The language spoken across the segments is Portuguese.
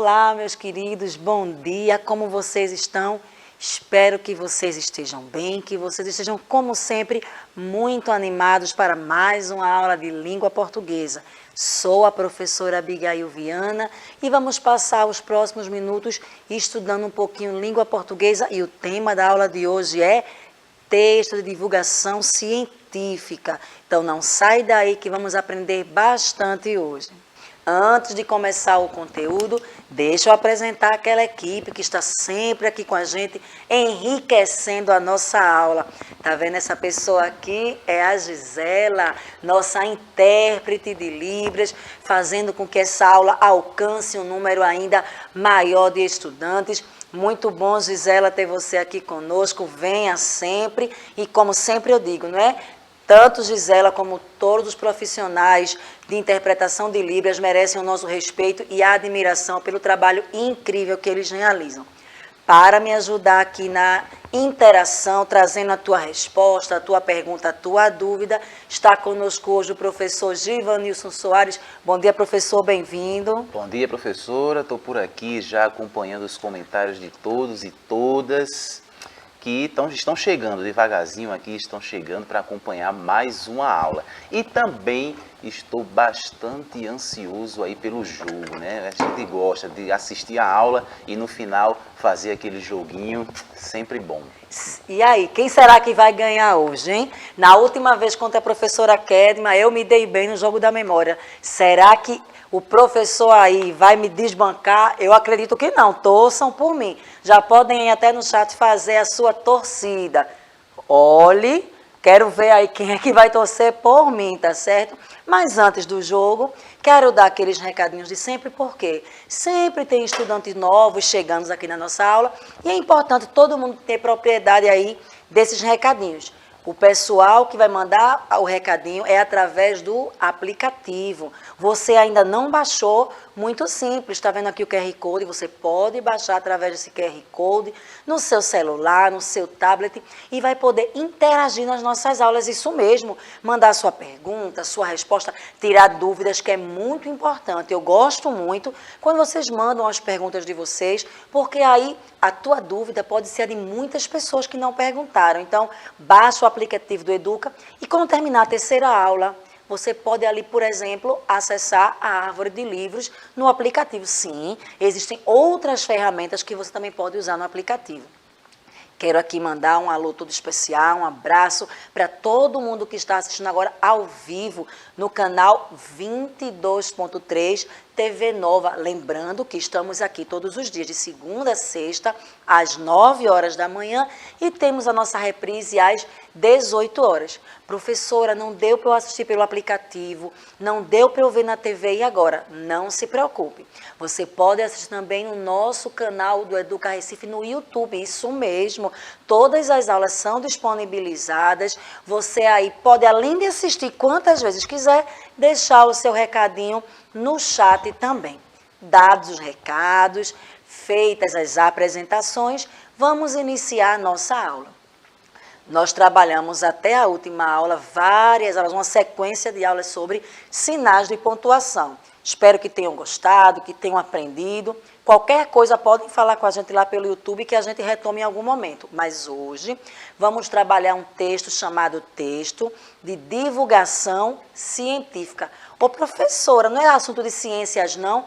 Olá, meus queridos, bom dia, como vocês estão? Espero que vocês estejam bem, que vocês estejam, como sempre, muito animados para mais uma aula de língua portuguesa. Sou a professora Abigail Viana e vamos passar os próximos minutos estudando um pouquinho língua portuguesa e o tema da aula de hoje é texto de divulgação científica. Então não sai daí que vamos aprender bastante hoje. Antes de começar o conteúdo, deixa eu apresentar aquela equipe que está sempre aqui com a gente, enriquecendo a nossa aula. Tá vendo essa pessoa aqui? É a Gisela, nossa intérprete de Libras, fazendo com que essa aula alcance um número ainda maior de estudantes. Muito bom, Gisela, ter você aqui conosco. Venha sempre e, como sempre eu digo, não é? Tanto Gisela como todos os profissionais de interpretação de Libras merecem o nosso respeito e admiração pelo trabalho incrível que eles realizam. Para me ajudar aqui na interação, trazendo a tua resposta, a tua pergunta, a tua dúvida, está conosco hoje o professor Givanilson Soares. Bom dia, professor, bem-vindo. Bom dia, professora. Estou por aqui já acompanhando os comentários de todos e todas que estão chegando devagarzinho aqui, estão chegando para acompanhar mais uma aula. E também estou bastante ansioso aí pelo jogo, né? A gente gosta de assistir a aula e no final fazer aquele joguinho, sempre bom. E aí, quem será que vai ganhar hoje, hein? Na última vez contra a professora Kedma, eu me dei bem no jogo da memória. Será que o professor aí vai me desbancar? Eu acredito que não, torçam por mim. Já podem ir até no chat fazer a sua torcida. Olhe, quero ver aí quem é que vai torcer por mim, tá certo? Mas antes do jogo, quero dar aqueles recadinhos de sempre, porque sempre tem estudantes novos chegando aqui na nossa aula e é importante todo mundo ter propriedade aí desses recadinhos. O pessoal que vai mandar o recadinho é através do aplicativo. Você ainda não baixou? Muito simples, está vendo aqui o QR Code? Você pode baixar através desse QR Code no seu celular, no seu tablet e vai poder interagir nas nossas aulas, isso mesmo. Mandar sua pergunta, sua resposta, tirar dúvidas, que é muito importante. Eu gosto muito quando vocês mandam as perguntas de vocês, porque aí a tua dúvida pode ser a de muitas pessoas que não perguntaram. Então, baixa o aplicativo do Educa e quando terminar a terceira aula, você pode ali, por exemplo, acessar a árvore de livros no aplicativo. Sim, existem outras ferramentas que você também pode usar no aplicativo. Quero aqui mandar um alô todo especial, um abraço para todo mundo que está assistindo agora ao vivo no canal 22.3 TV Nova. Lembrando que estamos aqui todos os dias, de segunda a sexta, às 9 horas da manhã e temos a nossa reprise às 18 horas. Professora, não deu para eu assistir pelo aplicativo, não deu para eu ver na TV e agora? Não se preocupe. Você pode assistir também no nosso canal do Educa Recife no YouTube, isso mesmo. Todas as aulas são disponibilizadas. Você aí pode, além de assistir quantas vezes quiser, deixar o seu recadinho no chat também. Dados os recados, feitas as apresentações, vamos iniciar a nossa aula. Nós trabalhamos até a última aula, várias aulas, uma sequência de aulas sobre sinais de pontuação. Espero que tenham gostado, que tenham aprendido. Qualquer coisa podem falar com a gente lá pelo YouTube que a gente retome em algum momento. Mas hoje vamos trabalhar um texto chamado Texto de Divulgação Científica. Ô professora, não é assunto de ciências não?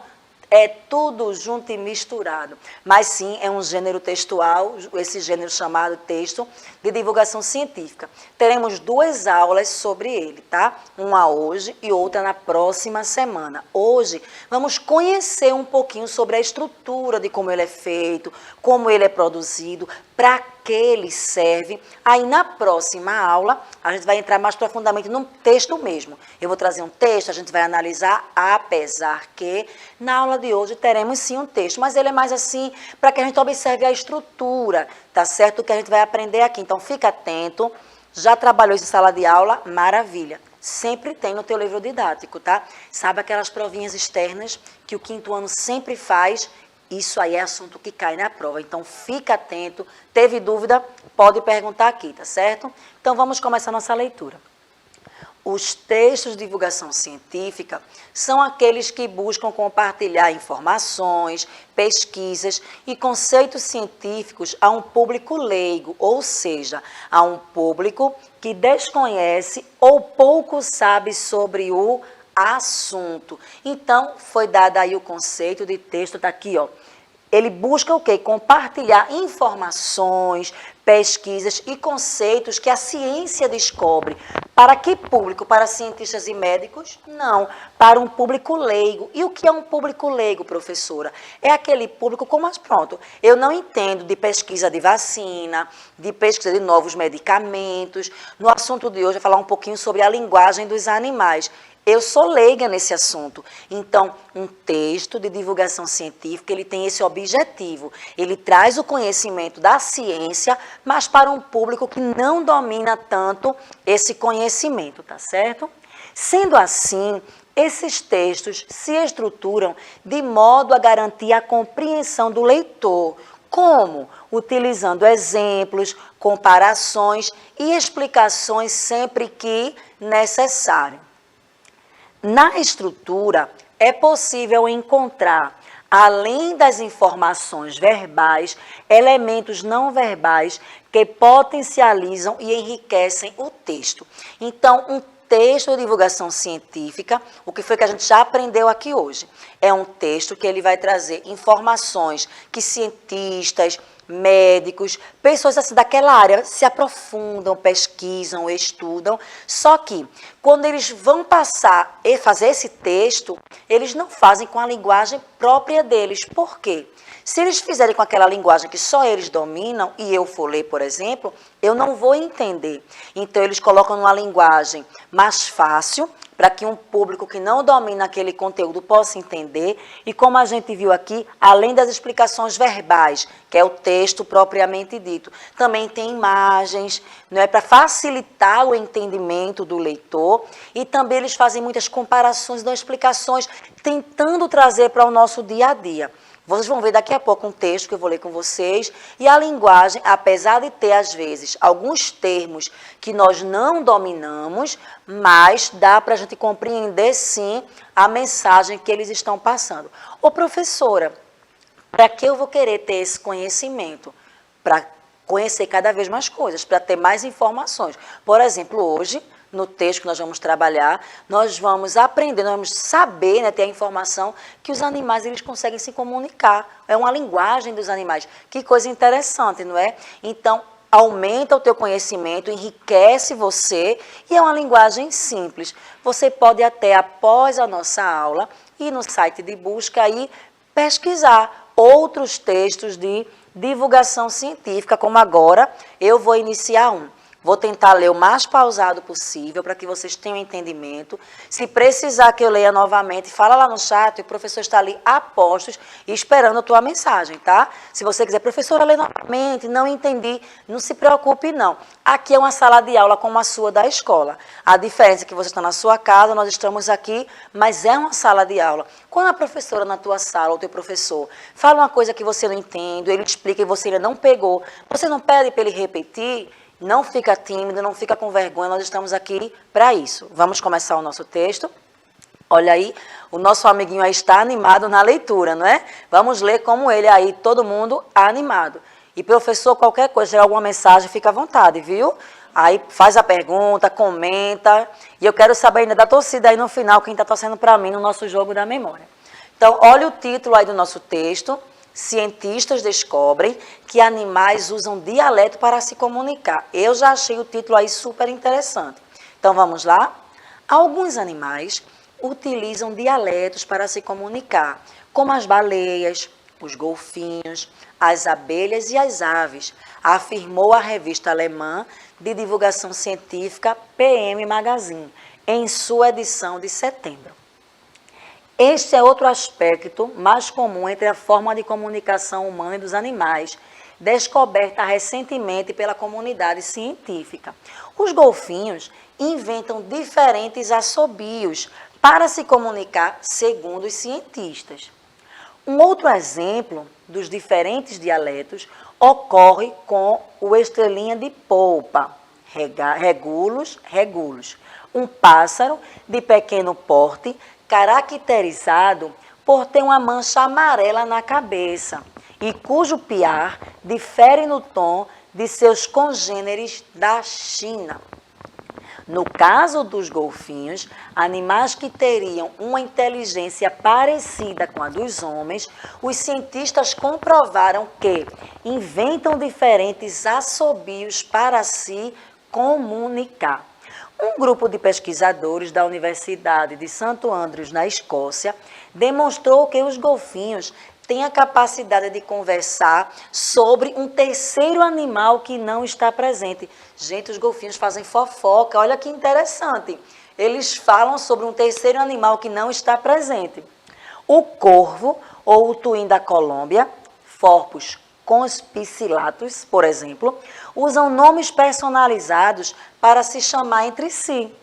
É tudo junto e misturado. Mas sim, é um gênero textual, esse gênero chamado texto de divulgação científica. Teremos duas aulas sobre ele, tá? Uma hoje e outra na próxima semana. Hoje vamos conhecer um pouquinho sobre a estrutura de como ele é feito, como ele é produzido, para que ele serve. Aí na próxima aula a gente vai entrar mais profundamente no texto mesmo. Eu vou trazer um texto, a gente vai analisar, apesar que na aula de hoje teremos sim um texto, mas ele é mais assim para que a gente observe a estrutura, tá certo? O que a gente vai aprender aqui. Então fica atento. Já trabalhou isso em sala de aula? Maravilha. Sempre tem no teu livro didático, tá? Sabe aquelas provinhas externas que o quinto ano sempre faz? Isso aí é assunto que cai na prova, então fica atento. Teve dúvida? Pode perguntar aqui, tá certo? Então vamos começar nossa leitura. Os textos de divulgação científica são aqueles que buscam compartilhar informações, pesquisas e conceitos científicos a um público leigo, ou seja, a um público que desconhece ou pouco sabe sobre o assunto. Então, foi dado aí o conceito de texto, está aqui, ó. Ele busca o quê? Compartilhar informações, pesquisas e conceitos que a ciência descobre. Para que público? Para cientistas e médicos? Não, para um público leigo. E o que é um público leigo, professora? É aquele público como, pronto, eu não entendo de pesquisa de vacina, de pesquisa de novos medicamentos. No assunto de hoje, eu vou falar um pouquinho sobre a linguagem dos animais. Eu sou leiga nesse assunto. Então, um texto de divulgação científica, ele tem esse objetivo. Ele traz o conhecimento da ciência, mas para um público que não domina tanto esse conhecimento, tá certo? Sendo assim, esses textos se estruturam de modo a garantir a compreensão do leitor. Como? Utilizando exemplos, comparações e explicações sempre que necessário. Na estrutura, é possível encontrar, além das informações verbais, elementos não verbais que potencializam e enriquecem o texto. Então, um texto de divulgação científica, o que foi que a gente já aprendeu aqui hoje? É um texto que ele vai trazer informações que cientistas, médicos, pessoas assim daquela área se aprofundam, pesquisam, estudam. Só que quando eles vão passar e fazer esse texto, eles não fazem com a linguagem própria deles. Por quê? Se eles fizerem com aquela linguagem que só eles dominam, e eu for ler, por exemplo, eu não vou entender. Então, eles colocam numa linguagem mais fácil, para que um público que não domina aquele conteúdo possa entender. E como a gente viu aqui, além das explicações verbais, que é o texto propriamente dito, também tem imagens, não é, para facilitar o entendimento do leitor. E também eles fazem muitas comparações, dão explicações, tentando trazer para o nosso dia a dia. Vocês vão ver daqui a pouco um texto que eu vou ler com vocês. E a linguagem, apesar de ter, às vezes, alguns termos que nós não dominamos, mas dá para a gente compreender, sim, a mensagem que eles estão passando. Ô, professora, para que eu vou querer ter esse conhecimento? Para conhecer cada vez mais coisas, para ter mais informações. Por exemplo, hoje, no texto que nós vamos trabalhar, nós vamos aprender, nós vamos saber, né, ter a informação que os animais eles conseguem se comunicar. É uma linguagem dos animais. Que coisa interessante, não é? Então, aumenta o teu conhecimento, enriquece você e é uma linguagem simples. Você pode até, após a nossa aula, ir no site de busca e pesquisar outros textos de divulgação científica, como agora eu vou iniciar um. Vou tentar ler o mais pausado possível para que vocês tenham entendimento. Se precisar que eu leia novamente, fala lá no chat, o professor está ali a postos e esperando a tua mensagem, tá? Se você quiser, professora, lê novamente, não entendi, não se preocupe não. Aqui é uma sala de aula como a sua da escola. A diferença é que você está na sua casa, nós estamos aqui, mas é uma sala de aula. Quando a professora na tua sala, ou o teu professor, fala uma coisa que você não entende, ele explica e você ainda não pegou, você não pede para ele repetir. Não fica tímido, não fica com vergonha, nós estamos aqui para isso. Vamos começar o nosso texto. Olha aí, o nosso amiguinho aí está animado na leitura, não é? Vamos ler como ele aí, todo mundo animado. E professor, qualquer coisa, se tiver alguma mensagem, fica à vontade, viu? Aí faz a pergunta, comenta. E eu quero saber ainda da torcida aí no final, quem está torcendo para mim no nosso jogo da memória. Então, olha o título aí do nosso texto. Cientistas descobrem que animais usam dialeto para se comunicar. Eu já achei o título aí super interessante. Então, vamos lá? Alguns animais utilizam dialetos para se comunicar, como as baleias, os golfinhos, as abelhas e as aves, afirmou a revista alemã de divulgação científica PM Magazine, em sua edição de setembro. Este é outro aspecto mais comum entre a forma de comunicação humana e dos animais, descoberta recentemente pela comunidade científica. Os golfinhos inventam diferentes assobios para se comunicar, segundo os cientistas. Um outro exemplo dos diferentes dialetos ocorre com o estrelinha de polpa, regulus. um pássaro de pequeno porte, caracterizado por ter uma mancha amarela na cabeça e cujo piar difere no tom de seus congêneres da China. No caso dos golfinhos, animais que teriam uma inteligência parecida com a dos homens, os cientistas comprovaram que inventam diferentes assobios para se comunicar. Um grupo de pesquisadores da Universidade de St. Andrews, na Escócia, demonstrou que os golfinhos têm a capacidade de conversar sobre um terceiro animal que não está presente. Gente, os golfinhos fazem fofoca, olha que interessante. Eles falam sobre um terceiro animal que não está presente. O corvo, ou o tuim da Colômbia, Forpus conspicillatus, por exemplo, usam nomes personalizados para se chamar entre si.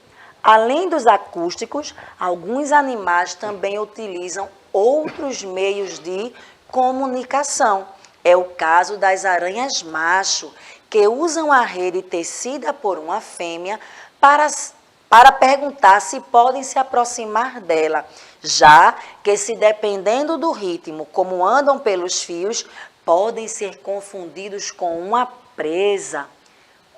Além dos acústicos, alguns animais também utilizam outros meios de comunicação. É o caso das aranhas macho, que usam a rede tecida por uma fêmea para perguntar se podem se aproximar dela, já que, se dependendo do ritmo como andam pelos fios, podem ser confundidos com uma presa.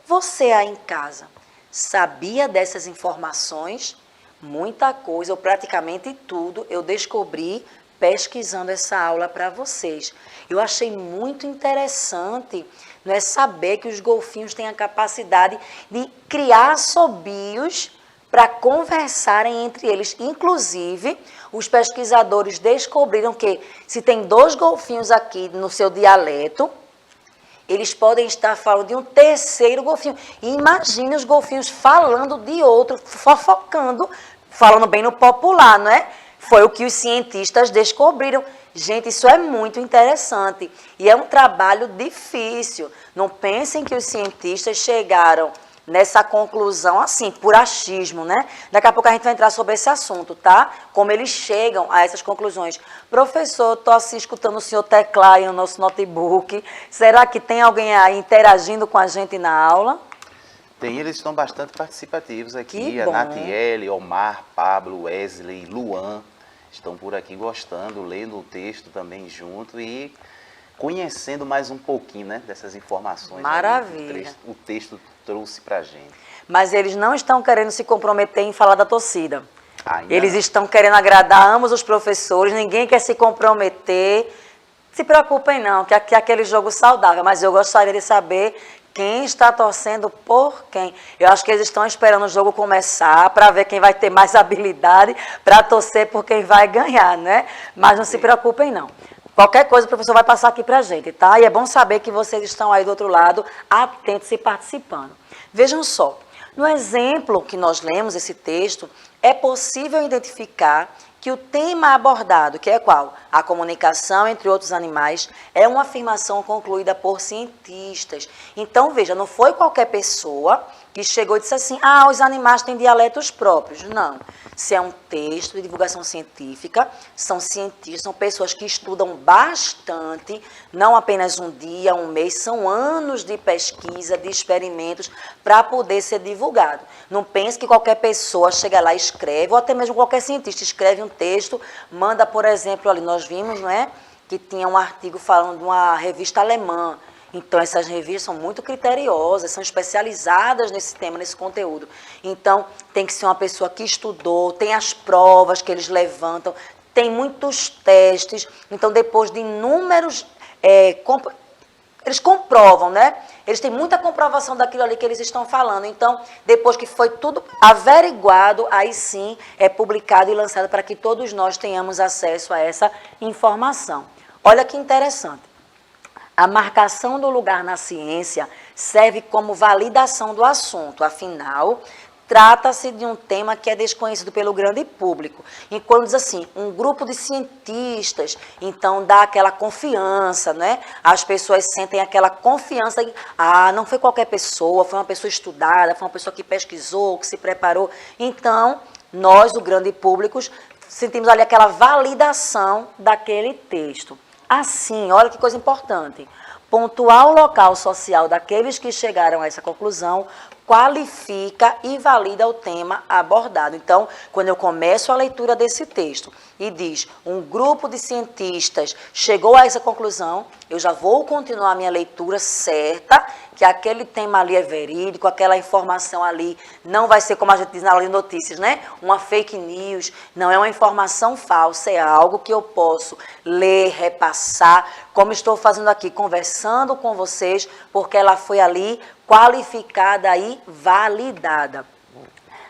Você aí em casa sabia dessas informações? Muita coisa, ou praticamente tudo, eu descobri pesquisando essa aula para vocês. Eu achei muito interessante, não é, saber que os golfinhos têm a capacidade de criar assobios para conversarem entre eles. Inclusive, os pesquisadores descobriram que, se tem 2 golfinhos aqui no seu dialeto, eles podem estar falando de um terceiro golfinho. E imagine os golfinhos falando de outro, fofocando, falando bem no popular, não é? Foi o que os cientistas descobriram. Gente, isso é muito interessante. E é um trabalho difícil. Não pensem que os cientistas chegaram nessa conclusão assim, por achismo, né? Daqui a pouco a gente vai entrar sobre esse assunto, tá? Como eles chegam a essas conclusões. Professor, estou assim escutando o senhor teclar aí no nosso notebook. Será que tem alguém aí interagindo com a gente na aula? Tem, eles estão bastante participativos aqui. Que A bom. Natiele, Omar, Pablo, Wesley, Luan estão por aqui gostando, lendo o texto também junto e conhecendo mais um pouquinho, né, dessas informações. Maravilha. O texto trouxe pra gente. Mas eles não estão querendo se comprometer em falar da torcida. Ainda Eles não. estão querendo agradar ambos os professores, ninguém quer se comprometer. Se preocupem não, que aqui é aquele jogo saudável, mas eu gostaria de saber quem está torcendo por quem. Eu acho que eles estão esperando o jogo começar para ver quem vai ter mais habilidade para torcer por quem vai ganhar, né? Mas não se preocupem não. Qualquer coisa o professor vai passar aqui para a gente, tá? E é bom saber que vocês estão aí do outro lado, atentos e participando. Vejam só, no exemplo que nós lemos, esse texto, é possível identificar que o tema abordado, que é qual? A comunicação entre outros animais, é uma afirmação concluída por cientistas. Então, veja, não foi qualquer pessoa que chegou e disse assim, os animais têm dialetos próprios. Não. Se é um texto de divulgação científica, são cientistas, são pessoas que estudam bastante, não apenas um dia, um mês, são anos de pesquisa, de experimentos, para poder ser divulgado. Não pense que qualquer pessoa chega lá e escreve, ou até mesmo qualquer cientista escreve um texto, manda, por exemplo, ali nós vimos, não é, que tinha um artigo falando de uma revista alemã. Então, essas revistas são muito criteriosas, são especializadas nesse tema, nesse conteúdo. Então, tem que ser uma pessoa que estudou, tem as provas que eles levantam, tem muitos testes. Então, depois de inúmeros... eles comprovam, né? Eles têm muita comprovação daquilo ali que eles estão falando. Então, depois que foi tudo averiguado, aí sim é publicado e lançado para que todos nós tenhamos acesso a essa informação. Olha que interessante. A marcação do lugar na ciência serve como validação do assunto, afinal, trata-se de um tema que é desconhecido pelo grande público. E quando diz assim, um grupo de cientistas, então dá aquela confiança, né? As pessoas sentem aquela confiança, não foi qualquer pessoa, foi uma pessoa estudada, foi uma pessoa que pesquisou, que se preparou. Então, nós, o grande público, sentimos ali aquela validação daquele texto. Assim, olha que coisa importante, pontuar o local social daqueles que chegaram a essa conclusão, qualifica e valida o tema abordado. Então, quando eu começo a leitura desse texto e diz, um grupo de cientistas chegou a essa conclusão, eu já vou continuar a minha leitura certa, que aquele tema ali é verídico, aquela informação ali não vai ser, como a gente diz na aula de notícias, né? Uma fake news, não é uma informação falsa, é algo que eu posso ler, repassar, como estou fazendo aqui, conversando com vocês, porque ela foi ali qualificada e validada.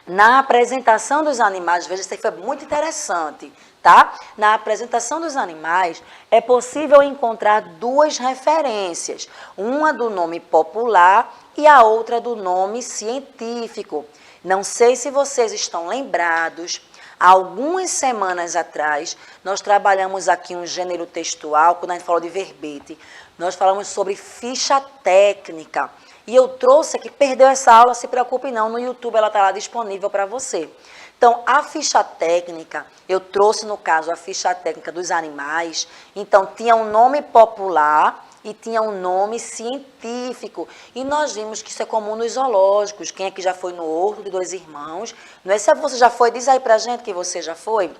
Na apresentação dos animais, veja, isso aí foi muito interessante, tá? Na apresentação dos animais, é possível encontrar duas referências, uma do nome popular e a outra do nome científico. Não sei se vocês estão lembrados, há algumas semanas atrás, nós trabalhamos aqui um gênero textual, quando a gente falou de verbete, nós falamos sobre ficha técnica. E eu trouxe aqui, perdeu essa aula, se preocupe não, no YouTube ela está lá disponível para você. Então, a ficha técnica, eu trouxe no caso a ficha técnica dos animais, então tinha um nome popular e tinha um nome científico. E nós vimos que isso é comum nos zoológicos, quem aqui já foi no Horto de Dois Irmãos, não é se você já foi, diz aí pra gente que você já foi.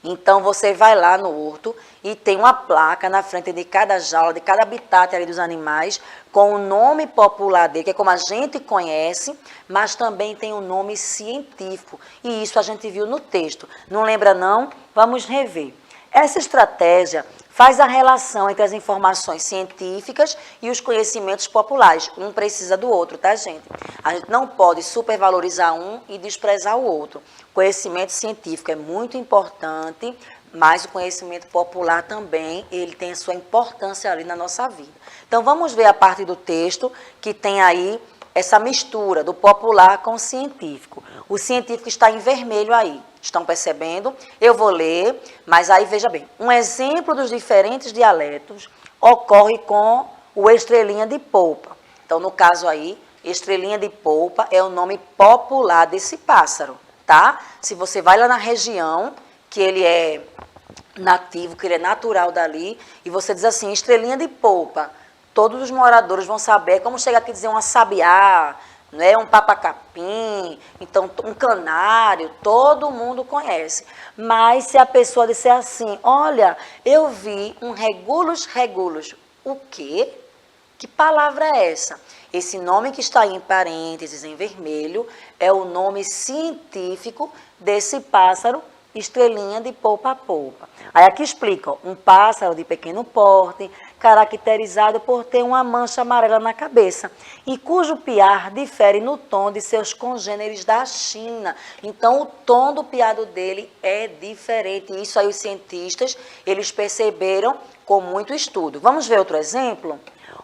Então, você vai lá no horto e tem uma placa na frente de cada jaula, de cada habitat ali dos animais, com o nome popular dele, que é como a gente conhece, mas também tem o nome científico. E isso a gente viu no texto. Não lembra não? Vamos rever. Essa estratégia faz a relação entre as informações científicas e os conhecimentos populares. Um precisa do outro, tá, gente? A gente não pode supervalorizar um e desprezar o outro. O conhecimento científico é muito importante, mas o conhecimento popular também, ele tem a sua importância ali na nossa vida. Então, vamos ver a parte do texto que tem aí essa mistura do popular com o científico. O científico está em vermelho aí. Estão percebendo? Eu vou ler, mas aí veja bem. Um exemplo dos diferentes dialetos ocorre com o estrelinha de polpa. Então, no caso aí, estrelinha de polpa é o nome popular desse pássaro, tá? Se você vai lá na região, que ele é nativo, que ele é natural dali, e você diz assim, estrelinha de polpa, todos os moradores vão saber, como chega aqui a dizer uma sabiá, né, um papacapim, então um canário, todo mundo conhece. Mas se a pessoa disser assim, olha, eu vi um regulus, o quê? Que palavra é essa? Esse nome que está aí em parênteses, em vermelho, é o nome científico desse pássaro, estrelinha de polpa-polpa. Aí aqui explica, ó, um pássaro de pequeno porte, caracterizado por ter uma mancha amarela na cabeça e cujo piar difere no tom de seus congêneres da China. Então, o tom do piado dele é diferente. Isso aí os cientistas, eles perceberam com muito estudo. Vamos ver outro exemplo?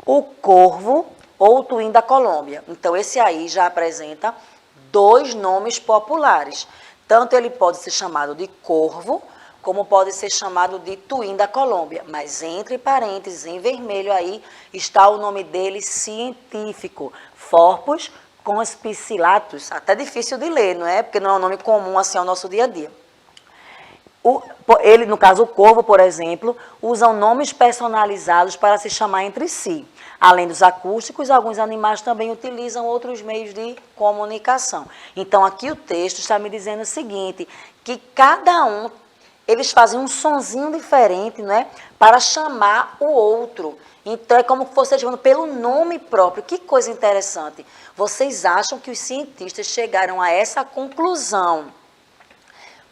O corvo ou tuim da Colômbia. Então, esse aí já apresenta dois nomes populares. Tanto ele pode ser chamado de corvo, como pode ser chamado de tuim da Colômbia. Mas entre parênteses, em vermelho aí, está o nome dele científico. Forpus conspicillatus. Até difícil de ler, não é? Porque não é um nome comum assim ao nosso dia a dia. Ele, no caso, o corvo, por exemplo, usam nomes personalizados para se chamar entre si. Além dos acústicos, alguns animais também utilizam outros meios de comunicação. Então, aqui o texto está me dizendo o seguinte, que cada um, eles fazem um sonzinho diferente, não é? Para chamar o outro. Então, é como se fosse chamando pelo nome próprio. Que coisa interessante. Vocês acham que os cientistas chegaram a essa conclusão?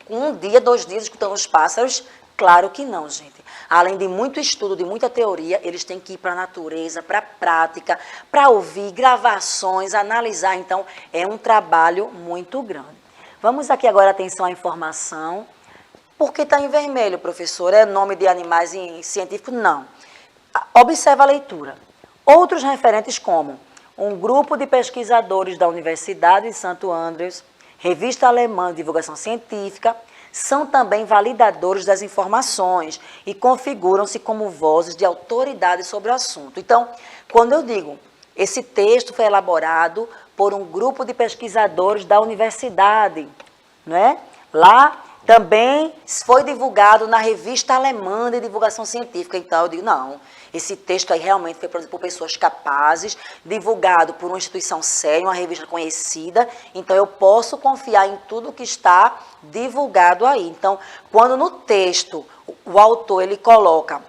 Um dia, 2 dias escutando os pássaros? Claro que não, gente. Além de muito estudo, de muita teoria, eles têm que ir para a natureza, para a prática, para ouvir gravações, analisar. Então, é um trabalho muito grande. Vamos aqui agora, atenção à informação. Por que está em vermelho, professor? É nome de animais científicos? Não. Observa a leitura. Outros referentes como um grupo de pesquisadores da Universidade de Santo Andrews, Revista Alemã de Divulgação Científica, são também validadores das informações e configuram-se como vozes de autoridade sobre o assunto. Então, quando eu digo, esse texto foi elaborado por um grupo de pesquisadores da universidade, não é? Lá também foi divulgado na revista alemã de divulgação científica. Então, eu digo, não, esse texto aí realmente foi produzido por pessoas capazes, divulgado por uma instituição séria, uma revista conhecida, então eu posso confiar em tudo que está divulgado aí. Então, quando no texto o autor ele coloca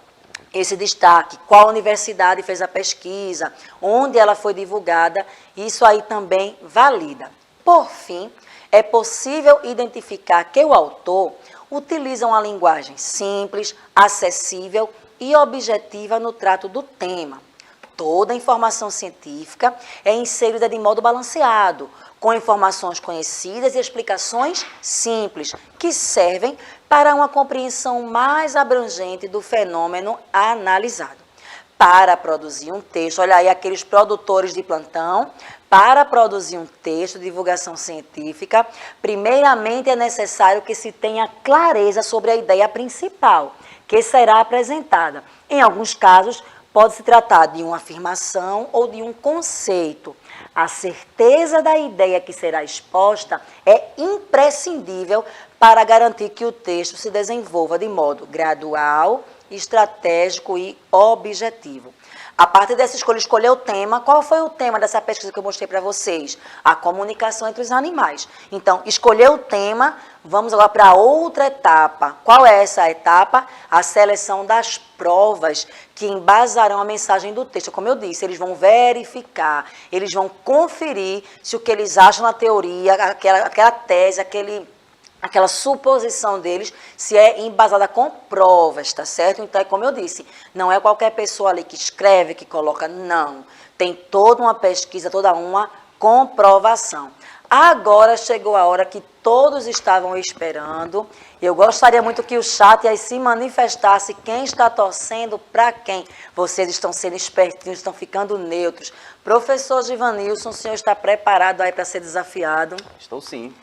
esse destaque, qual universidade fez a pesquisa, onde ela foi divulgada, isso aí também valida. Por fim, é possível identificar que o autor utiliza uma linguagem simples, acessível e objetiva no trato do tema. Toda informação científica é inserida de modo balanceado, com informações conhecidas e explicações simples, que servem para uma compreensão mais abrangente do fenômeno analisado. Para produzir um texto, olha aí aqueles produtores de plantão, para produzir um texto de divulgação científica, primeiramente é necessário que se tenha clareza sobre a ideia principal, que será apresentada. Em alguns casos, pode se tratar de uma afirmação ou de um conceito. A certeza da ideia que será exposta é imprescindível para garantir que o texto se desenvolva de modo gradual, estratégico e objetivo. A partir dessa escolha, escolher o tema. Qual foi o tema dessa pesquisa que eu mostrei para vocês? A comunicação entre os animais. Então, escolher o tema, vamos agora para outra etapa. Qual é essa etapa? A seleção das provas que embasarão a mensagem do texto. Como eu disse, eles vão verificar, eles vão conferir se o que eles acham na teoria, aquela tese, aquela suposição deles, se é embasada com provas, tá certo? Então, é como eu disse, não é qualquer pessoa ali que escreve, que coloca, não. Tem toda uma pesquisa, toda uma comprovação. Agora chegou a hora que todos estavam esperando. Eu gostaria muito que o chat aí se manifestasse quem está torcendo para quem. Vocês estão sendo espertinhos, estão ficando neutros. Professor Givanilson, o senhor está preparado aí para ser desafiado? Estou sim.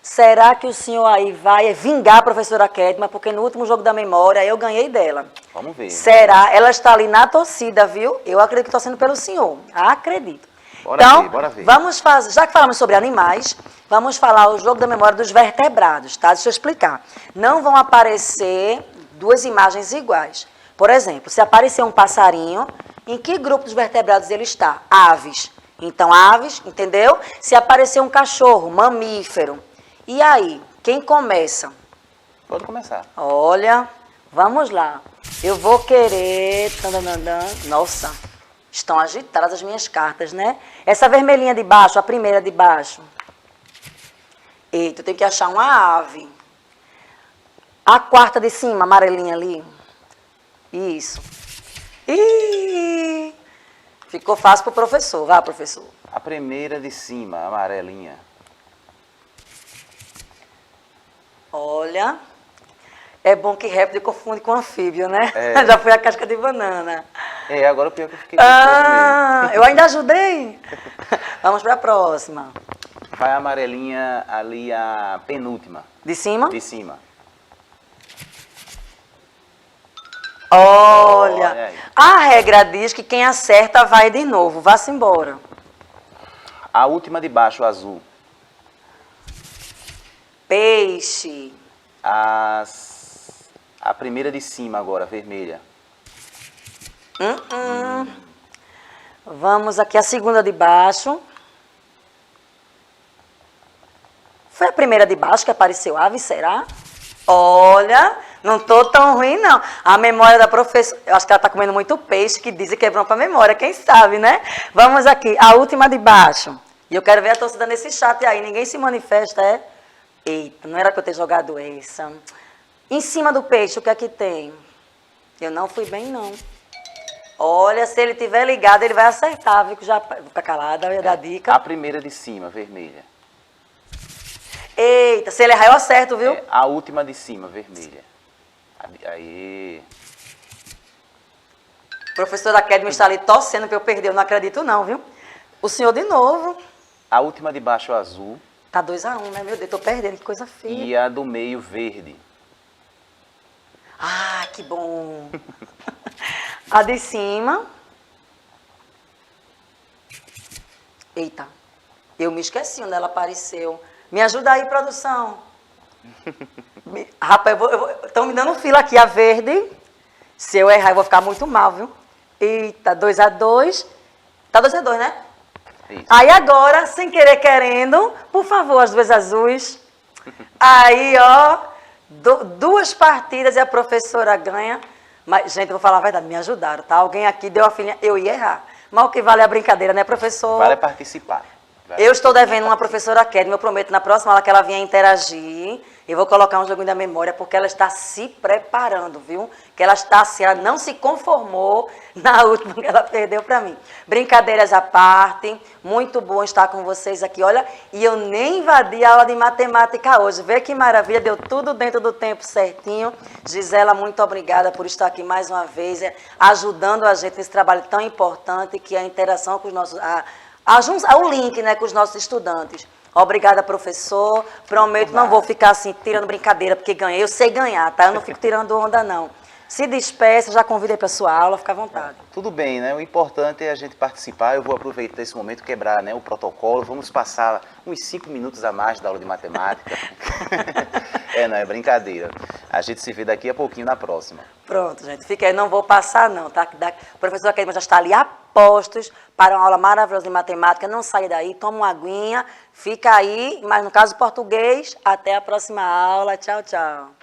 Será que o senhor aí vai vingar a professora Kedma? Porque no último jogo da memória eu ganhei dela. Vamos ver. Será? Ela está ali na torcida, viu? Eu acredito que estou sendo pelo senhor. Acredito. Bora ver. Vamos fazer, já que falamos sobre animais, vamos falar o jogo da memória dos vertebrados, tá? Deixa eu explicar. Não vão aparecer duas imagens iguais. Por exemplo, se aparecer um passarinho, em que grupo dos vertebrados ele está? Aves. Então, aves, entendeu? Se aparecer um cachorro, mamífero. E aí, quem começa? Pode começar. Olha, vamos lá. Eu vou querer... Nossa, estão agitadas as minhas cartas, né? Essa vermelhinha de baixo, a primeira de baixo. Eita, eu tenho que achar uma ave. A quarta de cima, amarelinha ali. Isso. Ih, ficou fácil para o professor. Vá, professor. A primeira de cima, amarelinha. Olha, é bom que réptil confunde com anfíbio, né? É. Já foi a casca de banana. Agora o pior que eu fiquei com Eu ainda ajudei. Vamos para a próxima. Vai a amarelinha ali, a penúltima. De cima? De cima. Olha aí. A regra diz que quem acerta vai de novo. Vá-se embora. A última de baixo, azul. Peixe. A primeira de cima agora, vermelha. Vamos aqui, a segunda de baixo. Foi a primeira de baixo que apareceu ave, será? Olha, não estou tão ruim, não. A memória da professora, eu acho que ela está comendo muito peixe, que dizem que é bom para a memória, quem sabe, né? Vamos aqui, a última de baixo. E eu quero ver a torcida nesse chat aí, ninguém se manifesta, é? Eita, não era que eu ter jogado essa. Em cima do peixe, o que é que tem? Eu não fui bem, não. Olha, se ele tiver ligado, ele vai acertar, viu? Que já vou ficar calada, eu ia dar dica. A primeira de cima, vermelha. Eita, se ele errar, eu acerto, viu? A última de cima, vermelha. Aí. O professor da Kedma está ali torcendo para eu perder, eu não acredito não, viu? O senhor de novo. A última de baixo, azul. Tá 2-1, né? Meu Deus, tô perdendo, que coisa feia. E a do meio, verde. Ah, que bom. A de cima. Eita, eu me esqueci onde ela apareceu. Me ajuda aí, produção. Rapaz, estão me dando fila aqui, a verde. Se eu errar, eu vou ficar muito mal, viu? Eita, 2-2. Tá 2-2, né? Isso. Aí agora, sem querer querendo, por favor, as duas azuis. Aí, ó, duas partidas e a professora ganha. Mas, gente, eu vou falar a verdade, me ajudaram, tá? Alguém aqui deu a filhinha, eu ia errar. Mas o que vale é a brincadeira, né, professor? Vale participar. Eu estou devendo uma professora Kedma, eu prometo na próxima aula que ela venha interagir. Eu vou colocar um joguinho da memória, porque ela está se preparando, viu? Que ela está assim, ela não se conformou na última que ela perdeu para mim. Brincadeiras à parte, muito bom estar com vocês aqui. Olha, e eu nem invadi a aula de matemática hoje. Vê que maravilha, deu tudo dentro do tempo certinho. Gisela, muito obrigada por estar aqui mais uma vez, ajudando a gente nesse trabalho tão importante, que é a interação com os nossos... o link, né, com os nossos estudantes. Obrigada, professor. Prometo, não vou ficar assim, tirando brincadeira, porque ganhei. Eu sei ganhar, tá? Eu não fico tirando onda, não. Se despeça, já convidei para sua aula, fica à vontade. Tudo bem, né? O importante é a gente participar. Eu vou aproveitar esse momento, quebrar, né, o protocolo. Vamos passar uns 5 minutos a mais da aula de matemática. Não, é brincadeira. A gente se vê daqui a pouquinho na próxima. Pronto, gente. Fica aí, não vou passar, não, tá? O professor Kedma já está ali a postos para uma aula maravilhosa de matemática. Não saia daí, toma uma aguinha, fica aí. Mas no caso português, até a próxima aula. Tchau, tchau.